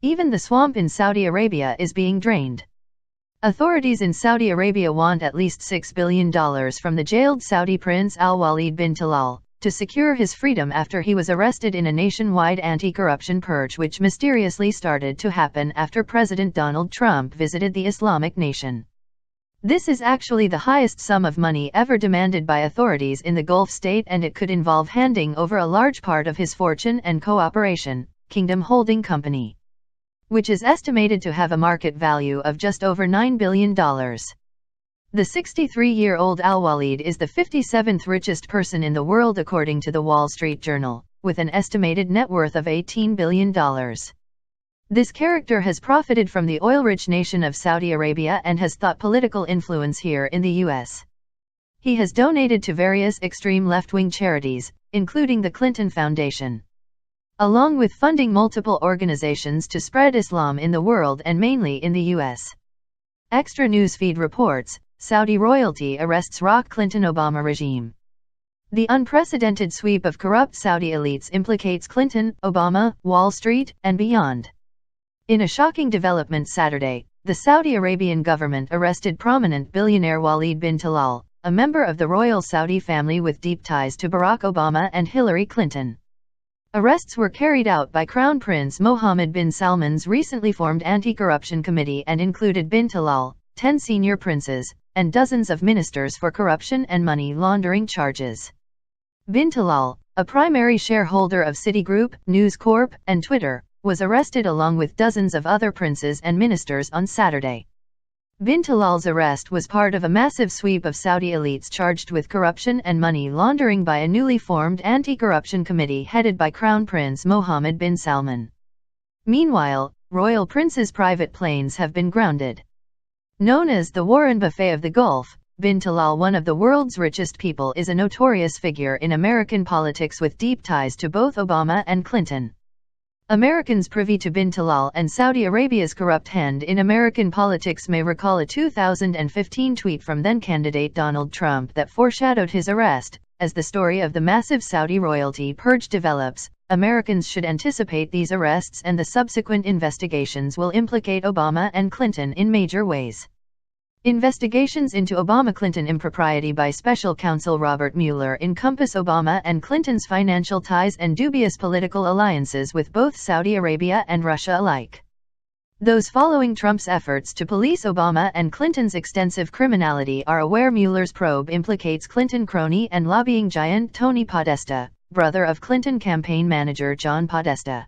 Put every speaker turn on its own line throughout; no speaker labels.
Even the swamp in Saudi Arabia is being drained. Authorities in Saudi Arabia want at least $6 billion from the jailed Saudi prince Al-Walid bin Talal to secure his freedom after he was arrested in a nationwide anti-corruption purge which mysteriously started to happen after President Donald Trump visited the Islamic nation. This is actually the highest sum of money ever demanded by authorities in the Gulf state, and it could involve handing over a large part of his fortune and Cooperation Kingdom Holding Company, which is estimated to have a market value of just over $9 billion. The 63-year-old Al-Walid is the 57th richest person in the world according to the Wall Street Journal, with an estimated net worth of $18 billion. This character has profited from the oil-rich nation of Saudi Arabia and has thought political influence here in the U.S. He has donated to various extreme left-wing charities, including the Clinton Foundation, along with funding multiple organizations to spread Islam in the world and mainly in the U.S. Extra Newsfeed reports, Saudi royalty arrests rock Clinton-Obama regime. The unprecedented sweep of corrupt Saudi elites implicates Clinton, Obama, Wall Street, and beyond. In a shocking development Saturday, the Saudi Arabian government arrested prominent billionaire Walid bin Talal, a member of the royal Saudi family with deep ties to Barack Obama and Hillary Clinton. Arrests were carried out by Crown Prince Mohammed bin Salman's recently formed anti-corruption committee and included bin Talal, 10 senior princes, and dozens of ministers for corruption and money laundering charges. Bin Talal, a primary shareholder of Citigroup, News Corp, and Twitter, was arrested along with dozens of other princes and ministers on Saturday. Bin Talal's arrest was part of a massive sweep of Saudi elites charged with corruption and money laundering by a newly formed anti-corruption committee headed by Crown Prince Mohammed bin Salman. Meanwhile, royal princes' private planes have been grounded. Known as the Warren Buffet of the Gulf, bin Talal, one of the world's richest people, is a notorious figure in American politics with deep ties to both Obama and Clinton. Americans privy to bin Talal and Saudi Arabia's corrupt hand in American politics may recall a 2015 tweet from then-candidate Donald Trump that foreshadowed his arrest. As the story of the massive Saudi royalty purge develops, Americans should anticipate these arrests, and the subsequent investigations will implicate Obama and Clinton in major ways. Investigations into Obama-Clinton impropriety by special counsel Robert Mueller encompass Obama and Clinton's financial ties and dubious political alliances with both Saudi Arabia and Russia alike. Those following Trump's efforts to police Obama and Clinton's extensive criminality are aware Mueller's probe implicates Clinton crony and lobbying giant Tony Podesta, brother of Clinton campaign manager John Podesta.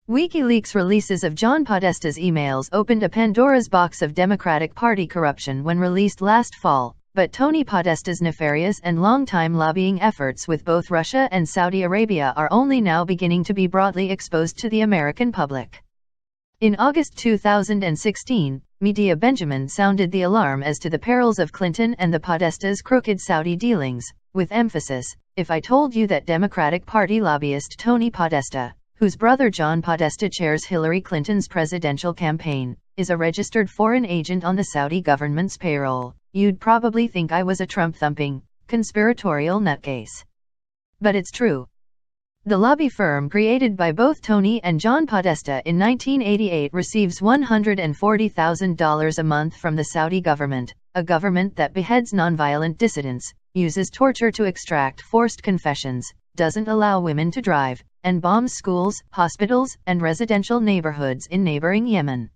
WikiLeaks releases of John Podesta's emails opened a Pandora's box of Democratic Party corruption when released last fall, but Tony Podesta's nefarious and long-time lobbying efforts with both Russia and Saudi Arabia are only now beginning to be broadly exposed to the American public. In August 2016, Media Benjamin sounded the alarm as to the perils of Clinton and the Podesta's crooked Saudi dealings, with emphasis, "If I told you that Democratic Party lobbyist Tony Podesta, whose brother John Podesta chairs Hillary Clinton's presidential campaign, is a registered foreign agent on the Saudi government's payroll, you'd probably think I was a Trump-thumping, conspiratorial nutcase." But it's true. The lobby firm created by both Tony and John Podesta in 1988 receives $140,000 a month from the Saudi government, a government that beheads nonviolent dissidents, uses torture to extract forced confessions, doesn't allow women to drive, and bombs schools, hospitals, and residential neighborhoods in neighboring Yemen.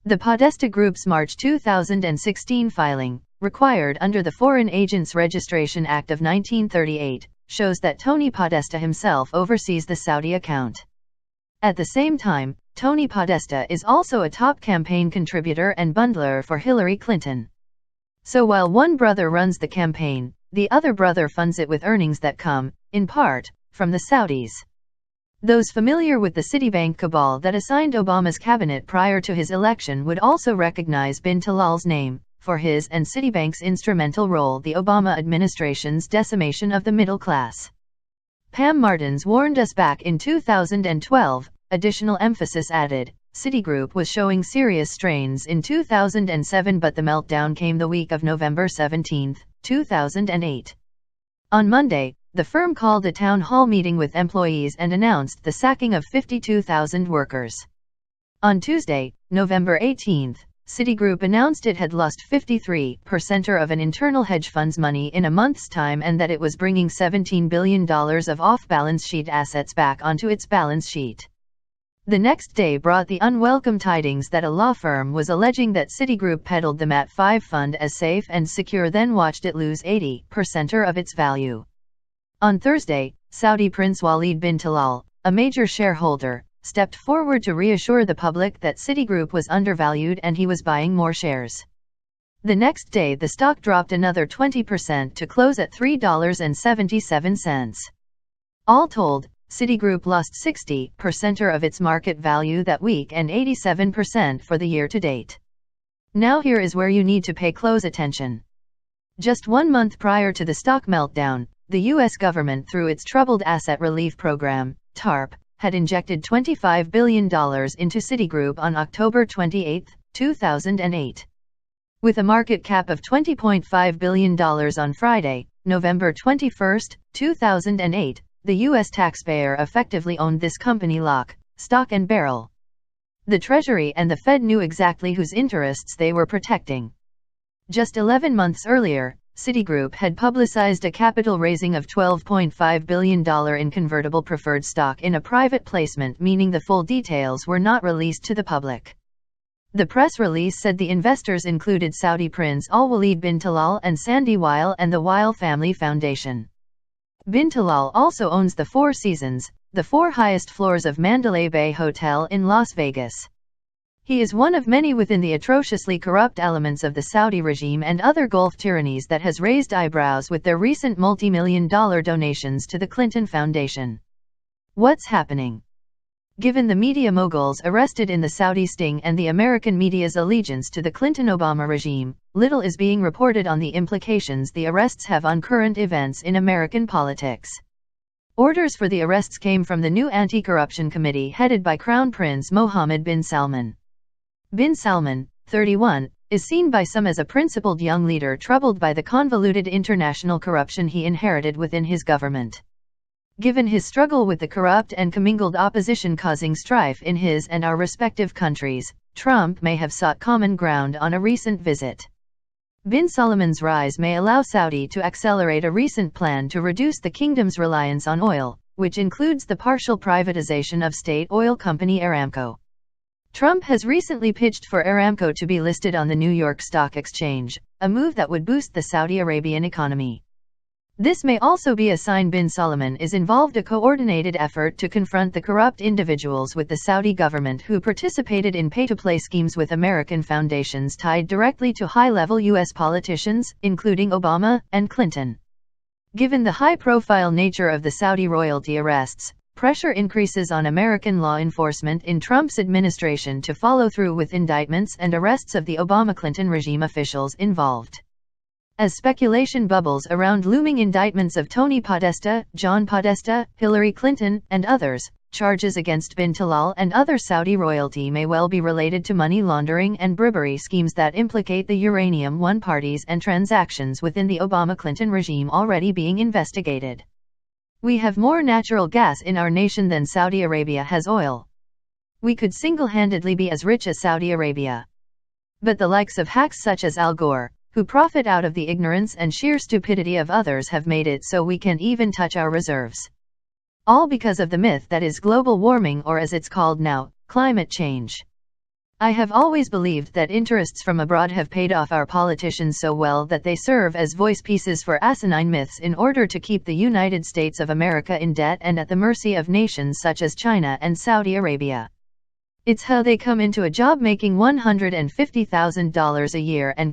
The Podesta Group's March 2016 filing, required under the Foreign Agents Registration Act of 1938, shows that Tony Podesta himself oversees the Saudi account. At the same time, Tony Podesta is also a top campaign contributor and bundler for Hillary Clinton. So while one brother runs the campaign, the other brother funds it with earnings that come, in part, from the Saudis. Those familiar with the Citibank cabal that assigned Obama's cabinet prior to his election would also recognize bin Talal's name, for his and Citibank's instrumental role the Obama administration's decimation of the middle class. Pam Martins warned us back in 2012, additional emphasis added. Citigroup was showing serious strains in 2007, but the meltdown came the week of November 17, 2008. On Monday, the firm called a town hall meeting with employees and announced the sacking of 52,000 workers. On Tuesday, November 18, Citigroup announced it had lost 53% of an internal hedge fund's money in a month's time and that it was bringing $17 billion of off-balance sheet assets back onto its balance sheet. The next day brought the unwelcome tidings that a law firm was alleging that Citigroup peddled the MAT 5 fund as safe and secure, then watched it lose 80% of its value. On Thursday, Saudi Prince Walid bin Talal, a major shareholder, stepped forward to reassure the public that Citigroup was undervalued and he was buying more shares. The next day the stock dropped another 20% to close at $3.77. All told, Citigroup lost 60% of its market value that week and 87% for the year to date. Now here is where you need to pay close attention. Just 1 month prior to the stock meltdown, the U.S. government, through its Troubled Asset Relief Program, TARP, had injected $25 billion into Citigroup on October 28, 2008. With a market cap of $20.5 billion on Friday, November 21, 2008, the U.S. taxpayer effectively owned this company lock, stock and barrel. The Treasury and the Fed knew exactly whose interests they were protecting. Just 11 months earlier, Citigroup had publicized a capital raising of $12.5 billion in convertible preferred stock in a private placement, meaning the full details were not released to the public. The press release said the investors included Saudi Prince Al Walid bin Talal and Sandy Weil and the Weil Family Foundation. Bin Talal also owns the Four Seasons, the 4 highest floors of Mandalay Bay Hotel in Las Vegas. He is one of many within the atrociously corrupt elements of the Saudi regime and other Gulf tyrannies that has raised eyebrows with their recent multi-million-dollar donations to the Clinton Foundation. What's happening? Given the media moguls arrested in the Saudi sting and the American media's allegiance to the Clinton-Obama regime, little is being reported on the implications the arrests have on current events in American politics. Orders for the arrests came from the new Anti-Corruption Committee headed by Crown Prince Mohammed bin Salman. Bin Salman, 31, is seen by some as a principled young leader troubled by the convoluted international corruption he inherited within his government. Given his struggle with the corrupt and commingled opposition causing strife in his and our respective countries, Trump may have sought common ground on a recent visit. Bin Salman's rise may allow Saudi to accelerate a recent plan to reduce the kingdom's reliance on oil, which includes the partial privatization of state oil company Aramco. Trump has recently pitched for Aramco to be listed on the New York Stock Exchange, a move that would boost the Saudi Arabian economy. This may also be a sign bin Salman is involved in a coordinated effort to confront the corrupt individuals with the Saudi government who participated in pay-to-play schemes with American foundations tied directly to high-level U.S. politicians, including Obama and Clinton. Given the high-profile nature of the Saudi royalty arrests, pressure increases on American law enforcement in Trump's administration to follow through with indictments and arrests of the Obama-Clinton regime officials involved. As speculation bubbles around looming indictments of Tony Podesta, John Podesta, Hillary Clinton, and others, charges against bin Talal and other Saudi royalty may well be related to money laundering and bribery schemes that implicate the Uranium One parties and transactions within the Obama-Clinton regime already being investigated. We have more natural gas in our nation than Saudi Arabia has oil. We could single-handedly be as rich as Saudi Arabia. But the likes of hacks such as Al Gore, who profit out of the ignorance and sheer stupidity of others, have made it so we can't even touch our reserves. All because of the myth that is global warming, or as it's called now, climate change. I have always believed that interests from abroad have paid off our politicians so well that they serve as voice pieces for asinine myths in order to keep the United States of America in debt and at the mercy of nations such as China and Saudi Arabia. It's how they come into a job making $150,000 a year and